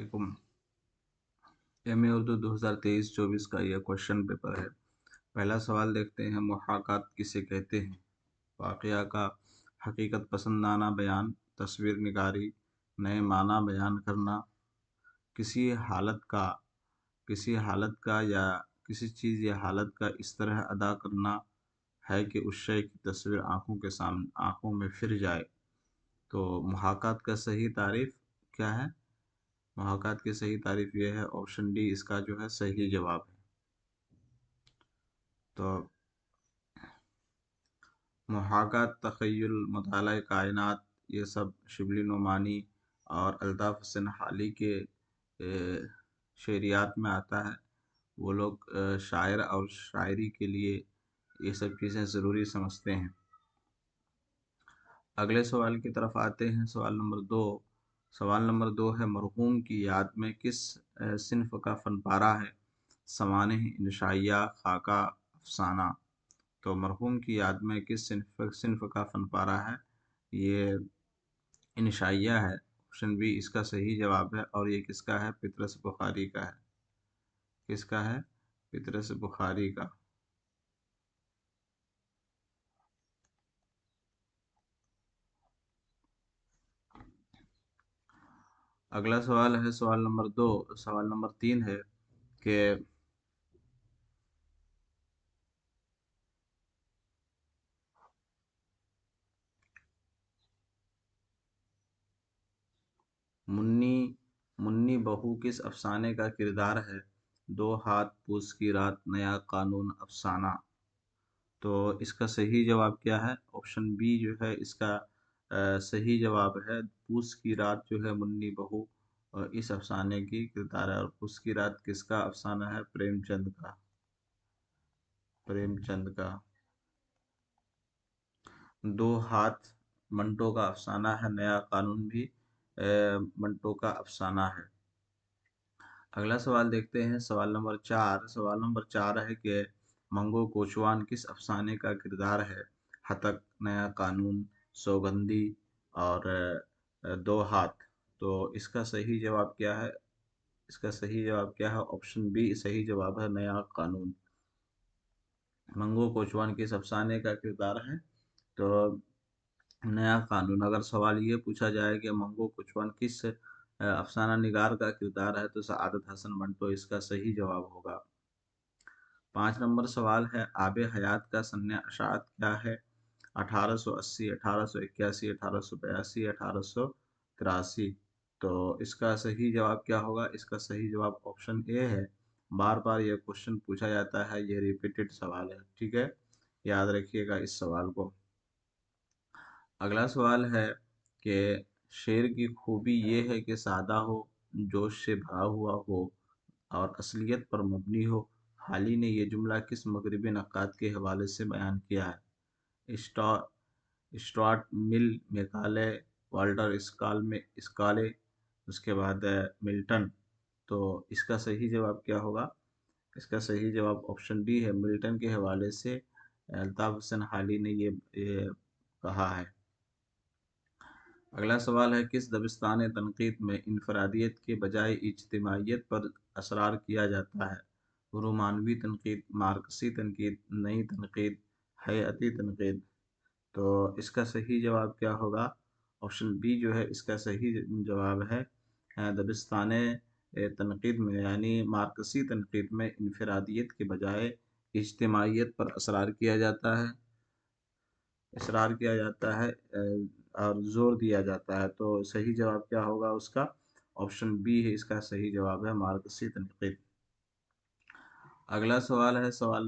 वालेकुम। एमए उर्दू 2023-24 का यह क्वेश्चन पेपर है। पहला सवाल देखते हैं, मुहाकात किसे कहते हैं? वाक़या का हकीकत पसंदाना बयान, तस्वीर निगारी, नए माना बयान करना, किसी हालत का या किसी चीज़ या हालत का इस तरह अदा करना है कि उस शय की तस्वीर आँखों में फिर जाए। तो मुहाकात का सही तारीफ़ क्या है? मुहाकात की सही तारीफ ये है, ऑप्शन डी इसका जो है सही जवाब है। तो मुहाकात, तख़य्युल, मुताला कायनात, ये सब शिबली नोमानी और अल्ताफ़ हसन हाली के शेरियात में आता है। वो लोग शायर और शायरी के लिए ये सब चीज़ें ज़रूरी समझते हैं। अगले सवाल की तरफ आते हैं। सवाल नंबर दो है, मरहूम की याद में किस सिन्फ का फनपारा है? सवानेह, इंशाइया, खाका, अफसाना। तो मरहूम की याद में किस सिन्फ का फनपारा है? ये इंशाइया है। ऑप्शन बी इसका सही जवाब है। और ये किसका है? पितरस बुखारी का है। किसका है? पितरस बुखारी का। अगला सवाल है सवाल नंबर 3 है कि मुन्नी मुन्नी बहू किस अफसाने का किरदार है? दो हाथ, पूस की रात, नया कानून, अफसाना। तो इसका सही जवाब क्या है? ऑप्शन बी जो है इसका सही जवाब है। पूस की रात जो है मुन्नी बहू इस अफसाने की किरदार है। और पूस की रात किसका अफसाना है? प्रेमचंद का। दो हाथ मंटो का अफसाना है। नया कानून भी मंटो का अफसाना है। अगला सवाल देखते हैं, सवाल नंबर चार है कि मंगो कोचवान किस अफसाने का किरदार है? हतक, नया कानून, सौगंधी और दो हाथ। तो इसका सही जवाब क्या है? ऑप्शन बी सही जवाब है, नया कानून। मंगो कोचवान किस अफसाने का किरदार है? तो नया कानून। अगर सवाल ये पूछा जाए कि मंगो कुचवान किस अफसाना निगार का किरदार है, तो सआदत हसन मंटो इसका सही जवाब होगा। 5 नंबर सवाल है, आब हयात का सन्ने अशात क्या है? 1880, 1881, 1882, 1883। तो इसका सही जवाब क्या होगा? इसका सही जवाब ऑप्शन ए है। बार बार यह क्वेश्चन पूछा जाता है, ये रिपीटेड सवाल है, ठीक है, याद रखिएगा इस सवाल को। अगला सवाल है कि शेर की खूबी ये है कि सादा हो, जोश से भरा हुआ हो और असलियत पर मबनी हो। हाली ने यह जुमला किस मगरबी नक्काद के हवाले से बयान किया है? स्टुअर्ट मिल, मैकाले, वाल्टर स्काले, उसके बाद मिल्टन। तो इसका सही जवाब क्या होगा? इसका सही जवाब ऑप्शन बी है, मिल्टन के हवाले से अल्ताफ हुसैन हाली ने ये कहा है। अगला सवाल है, किस दबिस्तान तनकीद में इनफरादियत के बजाय इज्तिमाइयत पर असरार किया जाता है? रोमानवी तनकीद, मार्कसी तनकीद, नई तनकीद, हयाती तनकीद। तो इसका सही जवाब क्या होगा? ऑप्शन बी जो है इसका सही जवाब है। दबिस्तान तनकीद में यानी मार्कसी तनकीद में इनफरादियत के बजाय इज्तिमाइयत पर इसरार किया जाता है और जोर दिया जाता है। तो सही जवाब क्या होगा उसका? ऑप्शन बी है इसका सही जवाब है, मार्कसी तनकीद। अगला सवाल है, कि सवाल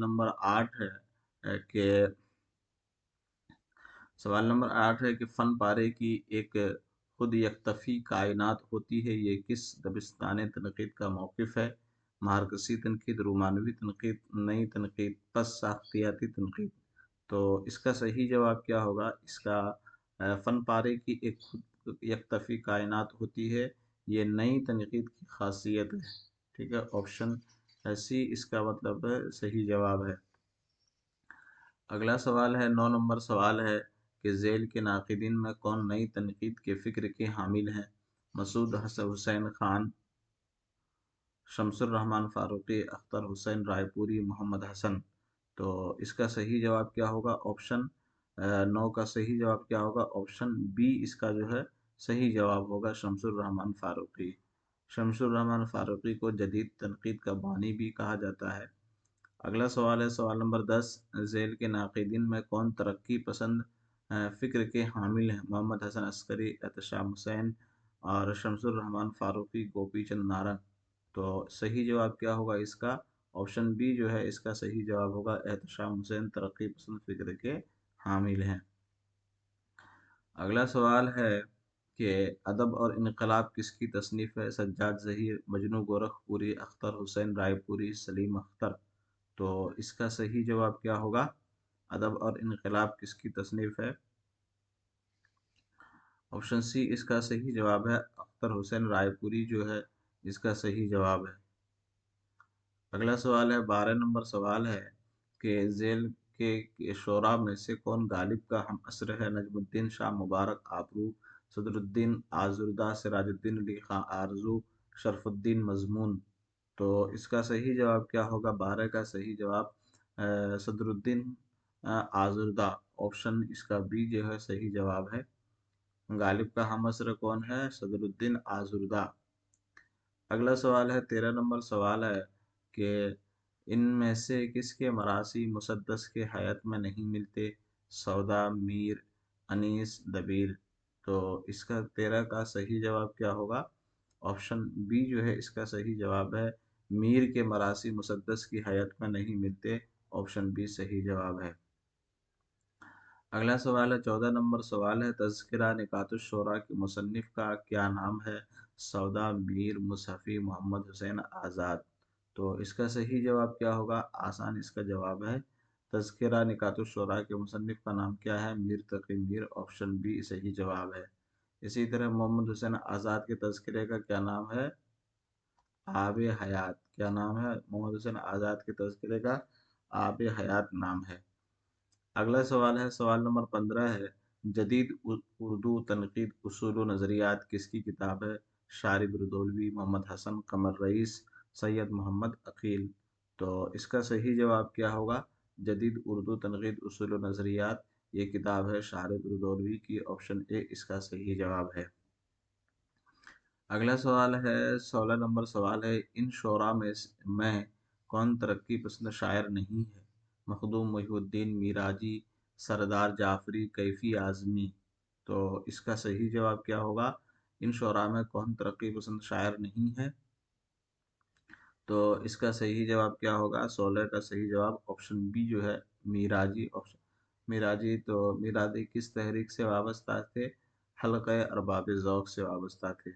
नंबर 8 है कि फन पारे की एक खुद यकतफी कायनात होती है, ये किस दबिस्तान तनकीद का मौक़िफ़ है? मार्कसी तनकीद, रोमानवी तनकीद, नई तनकीद, पस साख्तियाती तनकीद। तो इसका सही जवाब क्या होगा? इसका फन पारे की एक खुद यकतफी कायनात होती है, ये नई तनकीद की खासियत है, ठीक है। ऑप्शन सी इसका मतलब सही जवाब है। अगला सवाल है, 9 नंबर सवाल है कि झेल के नाक़िदीन में कौन नई तनकीद के फ़िक्र के हामिल हैं? मसूद हुसैन खान, शमसुर रहमान फारूकी, अख्तर हुसैन रायपुरी, मोहम्मद हसन। तो इसका सही जवाब क्या होगा? ऑप्शन 9 का सही जवाब क्या होगा? ऑप्शन बी इसका जो है सही जवाब होगा, शमसुर रहमान फारूकी। शमसुर रहमान फारूकी को जदीद तनकीद का बानी भी कहा जाता है। अगला सवाल है सवाल नंबर 10। झेल के नाक़िदीन में कौन तरक्की पसंद फ़िक्र के हामिल हैं? मोहम्मद हसन अस्करी, एहतशाम हुसैन और शमसुर रहमान फारूकी, गोपी चंद नारंग। तो सही जवाब क्या होगा इसका? ऑप्शन बी जो है इसका सही जवाब होगा, एहतशाम हुसैन तरक्की पसंद फ़िक्र के हामिल हैं। अगला सवाल है कि अदब और इनकलाब किसकी तसनीफ़ है? सज्जाद ज़हीर, मजनू गोरखपुरी, अख्तर हुसैन रायपुरी, सलीम अख्तर। तो इसका सही जवाब क्या होगा? अदब और इनकलाब किसकी तसनीफ़ है? ऑप्शन सी इसका सही जवाब है, अख्तर हुसैन रायपुरी जो है इसका सही जवाब है। अगला सवाल है 12 नंबर सवाल है कि झेल के शोरा में से कौन गालिब का हम असर है? नजमुद्दीन शाह मुबारक आबरू, सदरुद्दीन आजुर्दा, सिराजुद्दीन अली खां आरजू, शरफुद्दीन मजमून। तो इसका सही जवाब क्या होगा? 12 का सही जवाब सदरुद्दीन आजुर्दा, ऑप्शन इसका बी जो है सही जवाब है। गालिब का हम असर कौन है? सदरुद्दीन आजुर्दा। अगला सवाल है 13 नंबर सवाल है कि इनमें से किसके मरासी मुसद्दस के हयात में नहीं मिलते? सौदा, मीर, अनीस, दबीर। तो इसका 13 का सही जवाब क्या होगा? ऑप्शन बी जो है इसका सही जवाब है, मीर के मरासी मुसद्दस की हयात में नहीं मिलते। ऑप्शन बी सही जवाब है। अगला सवाल है 14 नंबर सवाल है, तज़किरा निकातुश्शोरा के मुसन्निफ का क्या नाम है? सौदा, मीर, मुसहफ़ी, मोहम्मद हुसैन आज़ाद। तो इसका सही जवाब क्या होगा? आसान इसका जवाब है, तज़किरा निकातुश्शोरा के मुसन्निफ का नाम क्या है? मीर तक़ी मीर, ऑप्शन बी सही जवाब है। इसी तरह मोहम्मद हुसैन आज़ाद के तज़किरे का क्या नाम है? आब हयात। क्या नाम है? मोहम्मद हुसैन आज़ाद के तज़किरे का आब हयात नाम है। अगला सवाल है सवाल नंबर 15 है, जदीद उर्दू तनकीद उसूल व नज़रियात किसकी किताब है? शारी बरदौलवी, मोहम्मद हसन, कमर रईस, सैयद मोहम्मद अकील। तो इसका सही जवाब क्या होगा? जदीद उर्दू तनकीद उसूल व नज़रियात ये किताब है शारी बरदौलवी की, ऑप्शन ए इसका सही जवाब है। अगला सवाल है 16 नंबर सवाल है, इन शोरा में कौन तरक्की पसंद शायर नहीं है? मखदूम मोहिउद्दीन मीराजी, सरदार जाफरी, कैफी आज़मी। तो इसका सही जवाब क्या होगा? इन शोरा में कौन तरक्की पसंद शायर नहीं है? तो इसका सही जवाब क्या होगा? 16 का सही जवाब ऑप्शन बी जो है, मीराजी। ऑप्शन मीराजी, तो मीराजी किस तहरीक से वाबस्ता थे? हल्क़े अरबाब ज़ौक़ से वाबस्ता थे।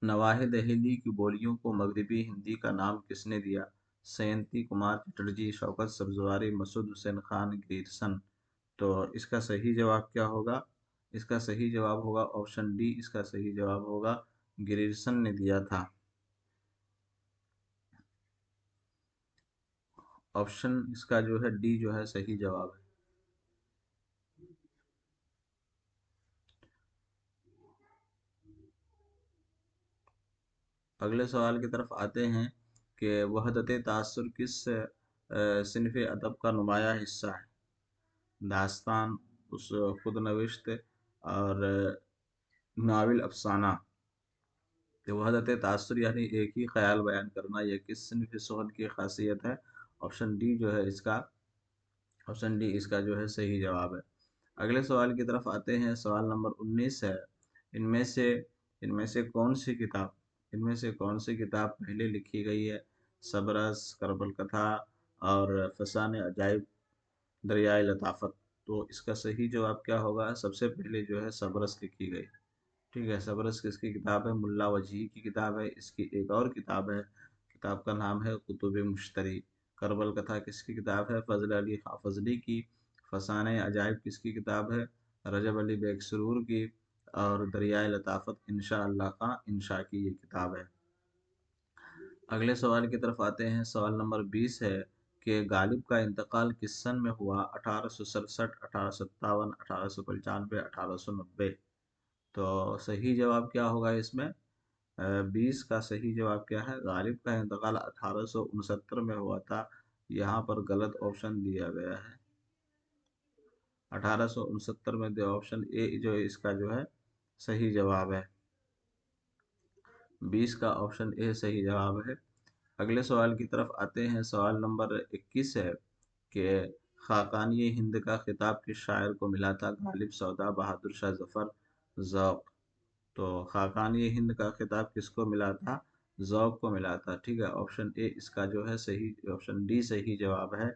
नवाहिद दहली की बोलियों को मगरबी हिंदी का नाम किसने दिया? सयंती कुमार चटर्जी, शौकत सब्जवारी, मसूद हुसैन खान, ग्रियर्सन। तो इसका सही जवाब क्या होगा? इसका सही जवाब होगा ऑप्शन डी, इसका सही जवाब होगा, ग्रियर्सन ने दिया था। ऑप्शन इसका जो है डी जो है सही जवाब है। अगले सवाल की तरफ आते हैं कि वहदत तासुर किस सिनफ अदब का नुमाया हिस्सा है? दास्तान, उस खुद नविश्त और नाविल अफसाना। तो वहदत तासुर यानी एक ही ख्याल बयान करना, यह किस सिनफ सोहन की खासियत है? ऑप्शन डी जो है इसका, ऑप्शन डी इसका जो है सही जवाब है। अगले सवाल की तरफ आते हैं सवाल नंबर 19 है, इनमें से इनमें से कौन सी किताब इनमें से कौन सी किताब पहले लिखी गई है? सबरस, करबल कथा और फसान अजाइब, दरियाए लताफत। तो इसका सही जवाब क्या होगा? सबसे पहले जो है सबरस लिखी गई। ठीक है, सबरस किसकी किताब है? मुल्ला वजही की किताब है। इसकी एक और किताब है, किताब का नाम है कुतुब मुश्तरी। करबल कथा किसकी किताब है? फजल अली खां फजली की। फसाने अजाइब किसकी किताब है? रजब अली बेग सुरूर की। और दरियाए लताफत इंशा अल्लाह खां इंशा की ये किताब है। अगले सवाल की तरफ आते हैं सवाल नंबर 20 है कि गालिब का इंतकाल किस सन में हुआ? 1867, 1857, 1895, 1890। तो सही जवाब क्या होगा इसमें? 20 کا صحیح جواب کیا ہے؟ غالب کا انتقال 1869 میں ہوا تھا، یہاں پر غلط آپشن دیا گیا ہے 1869 میں، آپشن اے جو اس کا جو ہے صحیح جواب ہے، 20 کا آپشن اے صحیح جواب ہے۔ اگلے سوال کی طرف آتے ہیں، سوال نمبر 21 ہے کہ خاقانی ہند کا خطاب کس شاعر کو ملا تھا؟ غالب، سودا، بہادر شاہ ظفر، ذوق۔ تو خاقانی ہند کا خطاب کس کو ملا تھا؟ ذوق کو ملا تھا، ٹھیک ہے، آپشن اے اس کا جو ہے صحیح، آپشن ڈی صحیح جواب ہے۔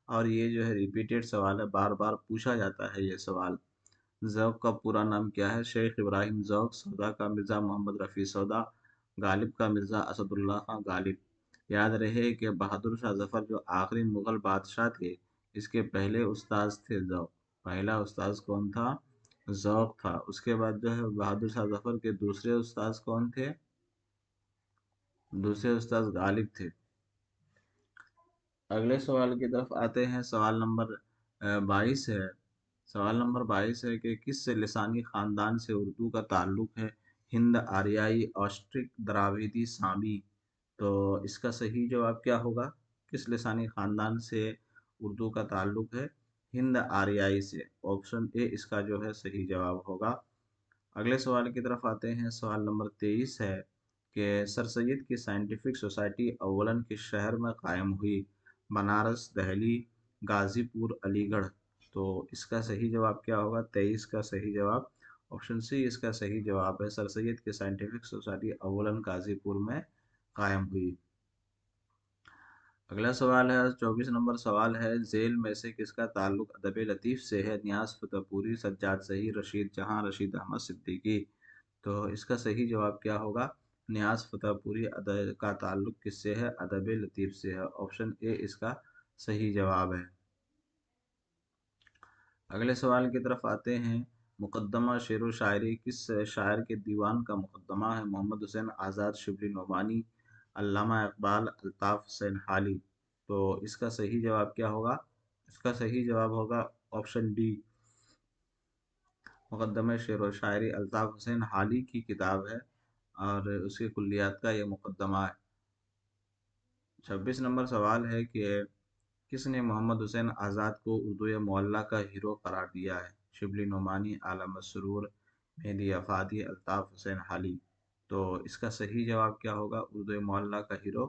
اور یہ جو ہے ریپیٹڈ سوال ہے، بار بار پوچھا جاتا ہے یہ سوال۔ ذوق کا پورا نام کیا ہے؟ شیخ ابراہیم ذوق۔ سودا کا مرزا محمد رفیع سودا۔ غالب کا مرزا اسد اللہ خان غالب۔ یاد رہے کہ بہادر شاہ ظفر جو آخری مغل بادشاہ تھے، اس کے پہلے استاذ تھے ذوق، پہلا استاذ کون تھا؟ ذوق تھا۔ اس کے بعد جو ہے بہادر شاہ ظفر کے دوسرے استاذ کون تھے؟ دوسرے استاذ غالب تھے۔ اگلے سوال کی طرف آتے ہیں، سوال نمبر 22 ہے، سوال نمبر 22 ہے کہ کس لسانی خاندان سے اردو کا تعلق ہے؟ ہند آریائی، آسٹرک، دراویدی، سامی۔ تو اس کا صحیح جواب کیا ہوگا؟ کس لسانی خاندان سے اردو کا تعلق ہے؟ ہند آریائی سے، آپشن اے اس کا جو ہے صحیح جواب ہوگا۔ اگلے سوال کی طرف آتے ہیں، سوال نمبر 23 ہے کہ سر سید کی سائنٹیفک سوسائٹی اولن کس شہر میں قائم ہوئی؟ بنارس، دہلی، غازی پور، علی گڑھ۔ تو اس کا صحیح جواب کیا ہوگا؟ 23 کا صحیح جواب، آپشن سی اس کا صحیح جواب ہے، سر سید کی سائنٹیفک سوسائٹی اولن غازی پور میں قائم ہوئی۔ اگلا سوال ہے، 24 نمبر سوال ہے، ذیل میں سے کس کا تعلق ادب لطیف سے ہے؟ نیاز فتح پوری، سجاد سہی، رشید جہاں، رشید احمد صدیقی۔ تو اس کا صحیح جواب کیا ہوگا؟ نیاز فتح پوری کا تعلق کس سے ہے؟ ادب لطیف سے ہے، آپشن اے اس کا صحیح جواب ہے۔ اگلے سوال کی طرف آتے ہیں، مقدمہ شعر و شاعری کس شاعر کے دیوان کا مقدمہ ہے؟ محمد حسین آزاد، شبلی نعمانی، علامہ اقبال، الطاف حسین حالی۔ تو اس کا صحیح جواب کیا ہوگا؟ اس کا صحیح جواب ہوگا آپشن ڈی، مقدمہ شعر و شاعری الطاف حسین حالی کی کتاب ہے اور اس کے کلیات کا یہ مقدمہ ہے۔ 26 نمبر سوال ہے کہ کس نے محمد حسین آزاد کو اردو معلیٰ کا ہیرو قرار دیا ہے؟ شبلی نعمانی، اعلی مسرور، مہدی افادی، الطاف حسین حالی۔ تو اس کا صحیح جواب کیا ہوگا؟ اردو معلیٰ کا ہیرو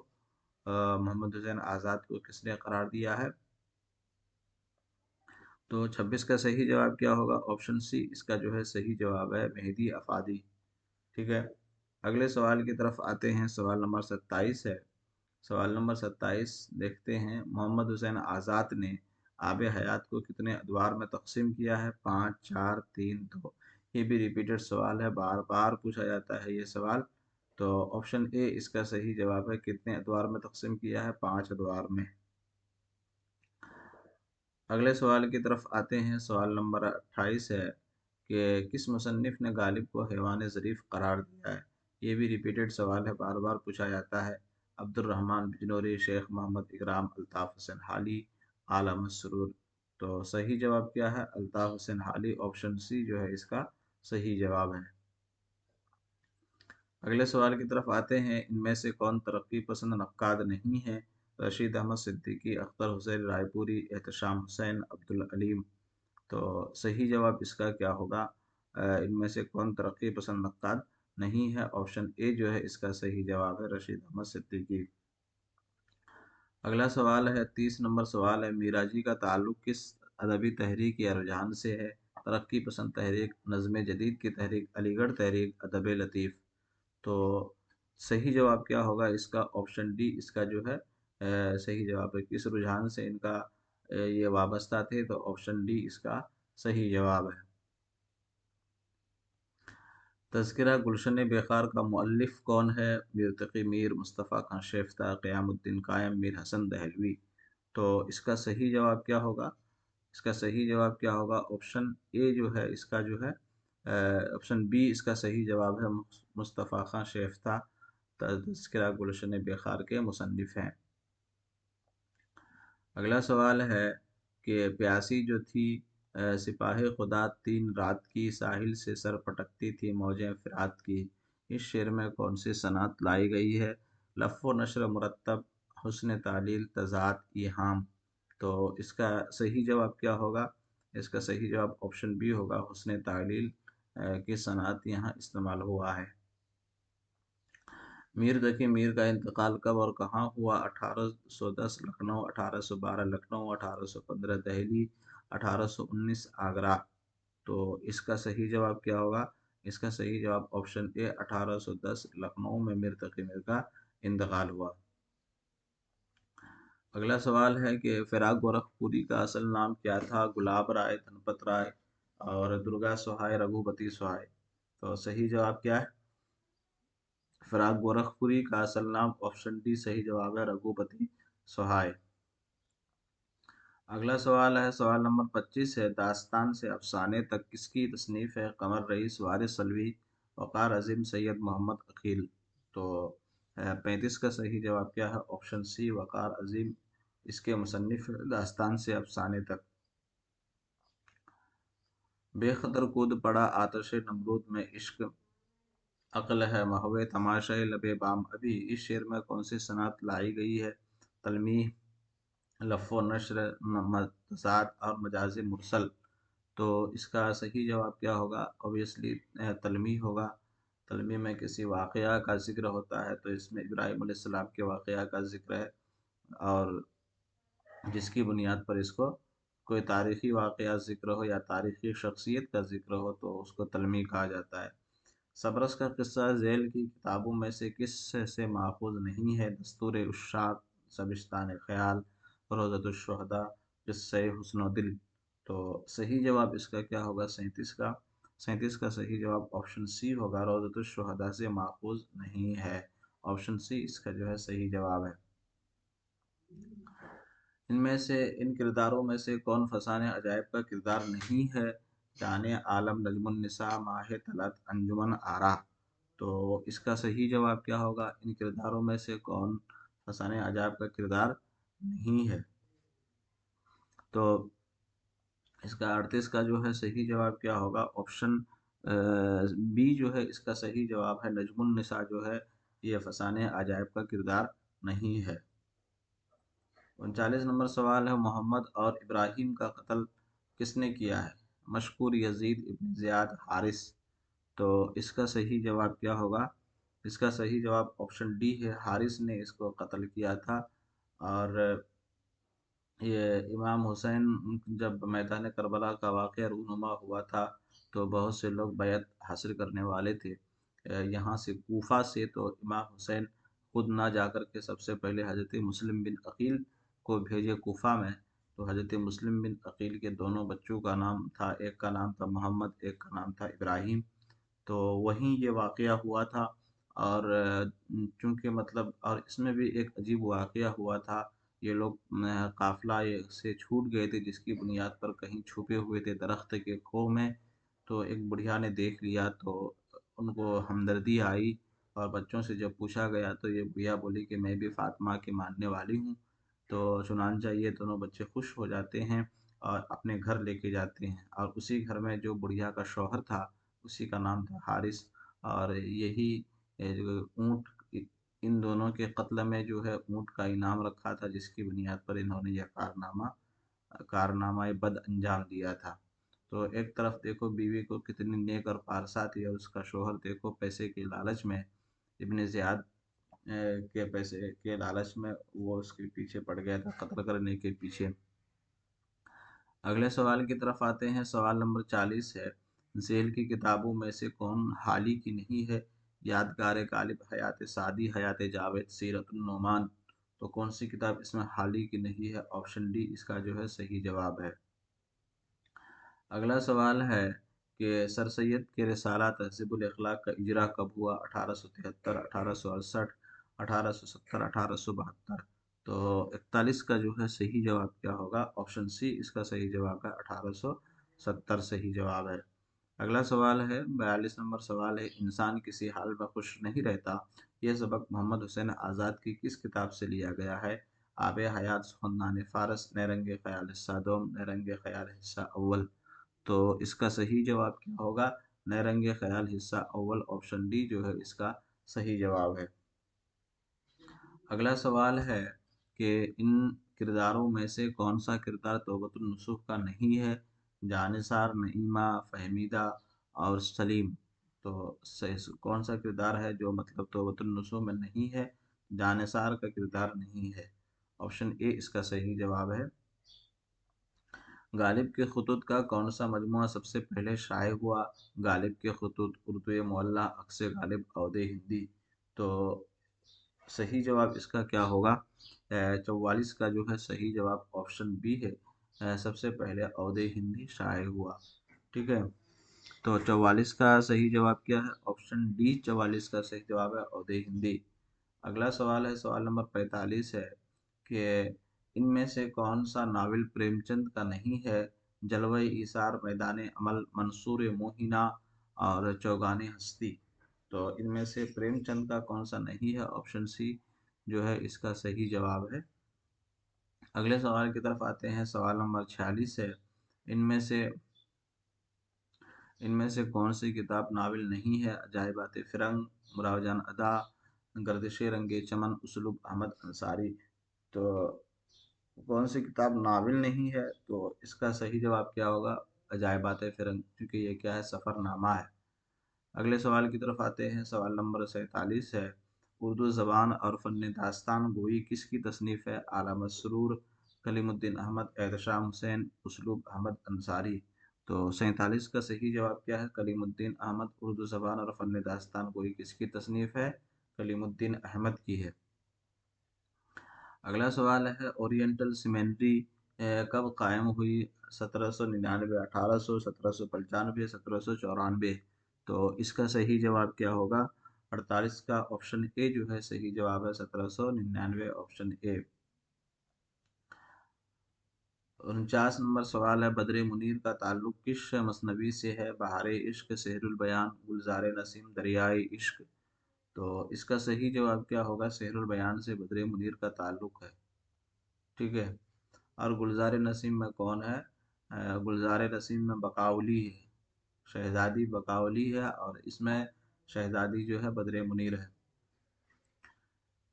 محمد حسین آزاد کو کس نے قرار دیا ہے؟ تو 26 کا صحیح جواب کیا ہوگا؟ آپشن سی اس کا جو ہے صحیح جواب ہے، مہدی افادی، ٹھیک ہے۔ اگلے سوال کی طرف آتے ہیں، سوال نمبر 27 ہے، سوال نمبر 27 دیکھتے ہیں، محمد حسین آزاد نے آب حیات کو کتنے ادوار میں تقسیم کیا ہے؟ 5، 4، 3، 2۔ یہ بھی ریپیٹڈ سوال ہے، بار بار پوچھا جاتا ہے یہ سوال۔ تو آپشن اے اس کا صحیح جواب ہے، کتنے ادوار میں تقسیم کیا ہے؟ 5 ادوار میں۔ اگلے سوال کی طرف آتے ہیں، سوال نمبر 28 ہے کہ کس مصنف نے غالب کو حیوان ظریف قرار دیا ہے؟ یہ بھی ریپیٹڈ سوال ہے، بار بار پوچھا جاتا ہے۔ عبد الرحمن بجنوری، شیخ محمد اکرام، الطاف حسین حالی، اعلی مسرور۔ تو صحیح جواب کیا ہے؟ الطاف حسین حالی، آپشن سی جو ہے اس کا صحیح جواب ہے۔ اگلے سوال کی طرف آتے ہیں، ان میں سے کون ترقی پسند نقاد نہیں ہے؟ رشید احمد صدیقی، اختر حسین رائے پوری، احتشام حسین، عبدالعلیم۔ تو صحیح جواب اس کا کیا ہوگا؟ ان میں سے کون ترقی پسند نقاد نہیں ہے؟ آپشن اے جو ہے اس کا صحیح جواب ہے، رشید احمد صدیقی۔ اگلا سوال ہے، 30 نمبر سوال ہے، میراجی کا تعلق کس ادبی تحریک یا رجحان سے ہے؟ ترقی پسند تحریک، نظم جدید کی تحریک، علی گڑھ تحریک، ادب لطیف۔ تو صحیح جواب کیا ہوگا اس کا؟ آپشن ڈی اس کا جو ہے صحیح جواب ہے، کس رجحان سے ان کا یہ وابستہ تھے؟ تو آپشن ڈی اس کا صحیح جواب ہے۔ تذکرہ گلشن بے خار کا مؤلف کون ہے؟ میر تقی میر، مصطفیٰ خان شیفتہ، قیام الدین قائم، میر حسن دہلوی۔ تو اس کا صحیح جواب کیا ہوگا؟ اس کا صحیح جواب کیا ہوگا؟ آپشن اے جو ہے اس کا جو ہے آپشن بی اس کا صحیح جواب ہے، مصطفیٰ خان شیفتہ تذکرہ گلشن بے خار کے مصنف ہیں۔ اگلا سوال ہے کہ پیاسی جو تھی سپاہ خدا 3 رات کی، ساحل سے سر پٹکتی تھی موجیں فرات کی، इस शेर में कौन सी सनअत लाई गई है? लफ़ व नशर, मुरत्तब, हुस्न तालील, तज़ाद, ईहाम। तो इसका सही जवाब क्या होगा? इसका सही जवाब ऑप्शन बी होगा, हुस्न तालील की सनअत यहाँ इस्तेमाल हुआ है। मीर तकी मीर का इंतकाल कब और कहाँ हुआ? 1810 लखनऊ, 1812 लखनऊ, 1815 दिल्ली, 1819 आगरा। तो इसका सही जवाब क्या होगा? इसका सही जवाब ऑप्शन ए 1810 लखनऊ में मीर तकी मीर का इंतकाल हुआ। अगला सवाल है कि फिराक गोरखपुरी का असल नाम क्या था? गुलाब राय, धनपत राय और दुर्गा सहाय, रघुपति सहाय। तो सही जवाब क्या है? फिराक गोरखपुरी का असल नाम ऑप्शन डी सही जवाब है, रघुपति सहाय। अगला सवाल है, सवाल नंबर 25 है, दास्तान से अफसाने तक किसकी तसनीफ है? कमर रईस, वारिस सलवी, वक़ार अजीम, सैयद मोहम्मद अकील। तो 35 का सही जवाब क्या है? ऑप्शन सी वक़ार अजीम इसके मुसन्निफ दास्तान से अफसाने तक। बेखतर कूद पड़ा आतश नमरूद में इश्क, अक्ल है महवे तमाशाए लबे बाम अभी। इस शेर में कौन सी सनअत लाई गई है? तलमीह, लफ़ व नश्र, तज़ाद और मजाज मुरसल। तो इसका सही जवाब क्या होगा? ऑब्वियसली तलमीह होगा। तलमीह में किसी वाक़या का ज़िक्र होता है, तो इसमें इब्राहीम अलैहिस्सलाम के वाक़या का ज़िक्र है, और जिसकी बुनियाद पर इसको कोई तारीख़ी वाक़या ज़िक्र हो या तारीख़ी शख्सियत का ज़िक्र हो तो उसको तलमीह कहा जाता है। सबरस का किस्सा झेल की किताबों में से किस से माखूज़ नहीं है? दस्तूर उश्शाक़, सबिस्तान ख़याल, रोज़तुश्शुहदा, क़िस्से हुस्न दिल। तो सही जवाब इसका क्या होगा? 37 का सही जवाब ऑप्शन सी होगा, रोज़तुश्शुहदा से माखूज़ नहीं है। ऑप्शन सी इसका जो है सही जवाब है। इनमें से इन किरदारों में से कौन फसाने अजायब का किरदार नहीं है? जाने आलम, नजमुन्निसा, माहे तलत, अंजुमन आरा। तो इसका सही जवाब क्या होगा? इन किरदारों में से कौन फसाने अजायब का किरदार नहीं है? तो इसका 38 का जो है सही जवाब क्या होगा? ऑप्शन बी जो है इसका सही जवाब है, नजमुन्निसा जो है ये फसाने अजायब का किरदार नहीं है। 39 नंबर सवाल है, मोहम्मद और इब्राहिम का कत्ल किसने किया है? मशकूर, यजीद इब्न ज़ियाद, हारिस। तो इसका सही जवाब क्या होगा? इसका सही जवाब ऑप्शन डी है, हारिस ने इसको कत्ल किया था। और ये इमाम हुसैन जब मैदान करबला का वाक़या रूनुमा हुआ था तो बहुत से लोग बैत हासिल करने वाले थे यहाँ से कूफा से। तो इमाम हुसैन खुद ना जाकर के सबसे पहले हज़रत मुस्लिम बिन अकील को भेजे कूफा में। तो हज़रत मुस्लिम बिन अकील के दोनों बच्चों का नाम था, एक का नाम था मोहम्मद, एक का नाम था इब्राहिम। तो वहीं ये वाक़या हुआ था। और चूँकि मतलब और इसमें भी एक अजीब वाक़या हुआ था। ये लोग काफ़िला ये से छूट गए थे, जिसकी बुनियाद पर कहीं छुपे हुए थे दरख्त के खो में। तो एक बुढ़िया ने देख लिया तो उनको हमदर्दी आई, और बच्चों से जब पूछा गया तो ये बुढ़िया बोली कि मैं भी फ़ातिमा की मानने वाली हूँ। तो चुनांचा ये दोनों बच्चे खुश हो जाते हैं और अपने घर लेके जाते हैं, और उसी घर में जो बुढ़िया का शौहर था उसी का नाम था हारिस। और यही जो ऊँट इन दोनों के कत्ल में जो है ऊँट का इनाम रखा था, जिसकी बुनियाद पर इन्होंने यह कारनामा बद अंजाम दिया था। तो एक तरफ देखो बीवी को कितनी नेक और पारसा थी, और उसका शौहर देखो पैसे के लालच में, इब्न ज़ियाद के पैसे के लालच में वो उसके पीछे पड़ गया था, कत्ल करने के पीछे। अगले सवाल की तरफ आते हैं। सवाल नंबर 40 है, झेल की किताबों में से कौन हाली की नहीं है? यादगार गालिब, हयात सादी, हयात जावेद, सीरतुन्नुमान। तो कौन सी किताब इसमें हाली की नहीं है? ऑप्शन डी इसका जो है सही जवाब है। अगला सवाल है कि सर सैयद के रिसाला तहज़ीबुल अखलाक का इजरा कब हुआ? 1873, 1868, 1870, 1872। तो 41 का जो है सही जवाब क्या होगा? ऑप्शन सी इसका सही जवाब है, 1870 सही जवाब है। अगला सवाल है, 42 नंबर सवाल है, इंसान किसी हाल में खुश नहीं रहता, ये सबक मोहम्मद हुसैन आज़ाद की किस किताब से लिया गया है? आब हयात, सुखनदान फ़ारस, नहरंग ख़याल हिस्सा दोम, नहरंग ख़याल हिस्सा अव्वल। तो इसका सही जवाब क्या होगा? نیرنگ خیال حصہ اول آپشن ڈی جو ہے اس کا صحیح جواب ہے۔ اگلا سوال ہے کہ ان کرداروں میں سے کون سا کردار توبۃ النصوح کا نہیں ہے؟ جانثار، نعیمہ، فہمیدہ اور سلیم۔ تو کون سا کردار ہے جو مطلب توبۃ النصوح میں نہیں ہے؟ جانثار کا کردار نہیں ہے، آپشن اے اس کا صحیح جواب ہے۔ غالب کے خطوط کا کون سا مجموعہ سب سے پہلے شائع ہوا؟ غالب کے خطوط، اردو معلیٰ، عکس غالب، عود ہندی۔ تو صحیح جواب اس کا کیا ہوگا؟ 44 کا جو ہے صحیح جواب آپشن بی ہے، سب سے پہلے عود ہندی شائع ہوا۔ ٹھیک ہے، تو 44 کا صحیح جواب کیا ہے؟ آپشن ڈی 44 کا صحیح جواب ہے عود ہندی۔ اگلا سوال ہے، سوال نمبر 45 ہے کہ ان میں سے کون سا ناول پریم چند کا نہیں ہے؟ جلوہ ایثار، میدان عمل، منصور موہنہ اور چوگان ہستی۔ تو ان میں سے پریم چند کا کون سا نہیں ہے؟ آپشن سی جو ہے اس کا صحیح جواب ہے۔ اگلے سوال کی طرف آتے ہیں، سوال نمبر 46 ہے، ان میں سے کون سی کتاب ناول نہیں ہے؟ عجائبات فرنگ، مراوجان ادا، گردش رنگ چمن، اسلوب احمد انصاری۔ تو کون سی کتاب ناول نہیں ہے؟ تو اس کا صحیح جواب کیا ہوگا؟ عجائبات فرنگ، کیونکہ یہ کیا ہے؟ سفر نامہ ہے۔ اگلے سوال کی طرف آتے ہیں، سوال نمبر 47 ہے، اردو زبان اور فن داستان گوئی کس کی تصنیف ہے؟ اعلیٰ مسرور، کلیم الدین احمد، احتشام حسین، اسلوب احمد انصاری۔ تو 47 کا صحیح جواب کیا ہے؟ کلیم الدین احمد۔ اردو زبان اور فن داستان گوئی کس کی تصنیف ہے؟ کلیم الدین احمد کی ہے۔ اگلا سوال ہے، اورینٹل سیمینری کب قائم ہوئی؟ 1799، 1800، 1795، 1794۔ تو اس کا صحیح جواب کیا ہوگا؟ 48 کا آپشن اے جو ہے صحیح جواب ہے، 1799 آپشن اے۔ 49 نمبر سوال ہے، بدر منیر کا تعلق کس مثنوی سے ہے؟ بہار عشق، سحر البیان، گلزار نسیم، دریائے عشق۔ تو اس کا صحیح جواب کیا ہوگا؟ سحر البیان سے بدر منیر کا تعلق ہے۔ ٹھیک ہے، اور گلزار نسیم میں کون ہے؟ گلزار نسیم میں بقاؤلی ہے، شہزادی بقاؤلی ہے، اور اس میں شہزادی جو ہے بدر منیر ہے۔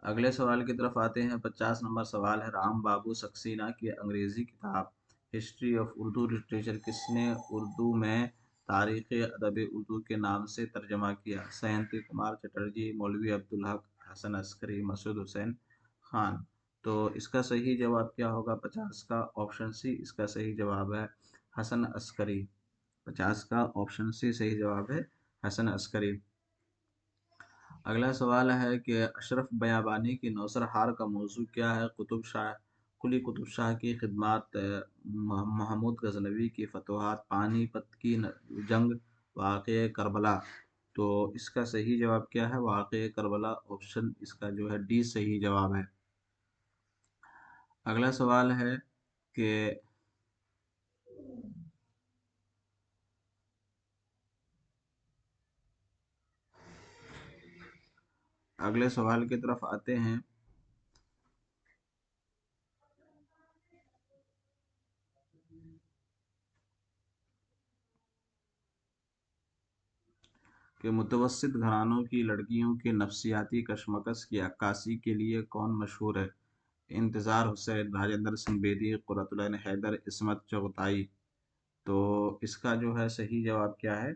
اگلے سوال کی طرف آتے ہیں، 50 نمبر سوال ہے، رام بابو سکسینہ کی انگریزی کتاب ہسٹری آف اردو لٹریچر کس نے اردو میں تاریخ ادب اردو کے نام سے ترجمہ کیا؟ سینتی کمار چٹرجی، مولوی عبدالحق، حسن عسکری، مسعود حسین خان۔ تو اس کا صحیح جواب کیا ہوگا؟ 50 کا آپشن سی اس کا صحیح جواب ہے، حسن عسکری۔ 50 کا آپشن سی صحیح جواب ہے، حسن عسکری۔ اگلا سوال ہے کہ اشرف بیابانی کی نوسرہار کا موضوع کیا ہے؟ قلی قطب شاہ کی خدمات، محمود غزنوی کی فتوحات، پانی پت کی جنگ، واقعہ کربلا۔ تو اس کا صحیح جواب کیا ہے؟ واقعہ کربلا، آپشن اس کا جو ہے ڈی صحیح جواب ہے۔ اگلا سوال ہے کہ اگلے سوال کی طرف آتے ہیں، کہ متوسط گھرانوں کی لڑکیوں کے نفسیاتی کشمکش کی عکاسی کے لیے کون مشہور ہے؟ انتظار حسین، راجندر سنگھ بیدی، قرۃ العین حیدر، عصمت چغتائی۔ تو اس کا جو ہے صحیح جواب کیا ہے؟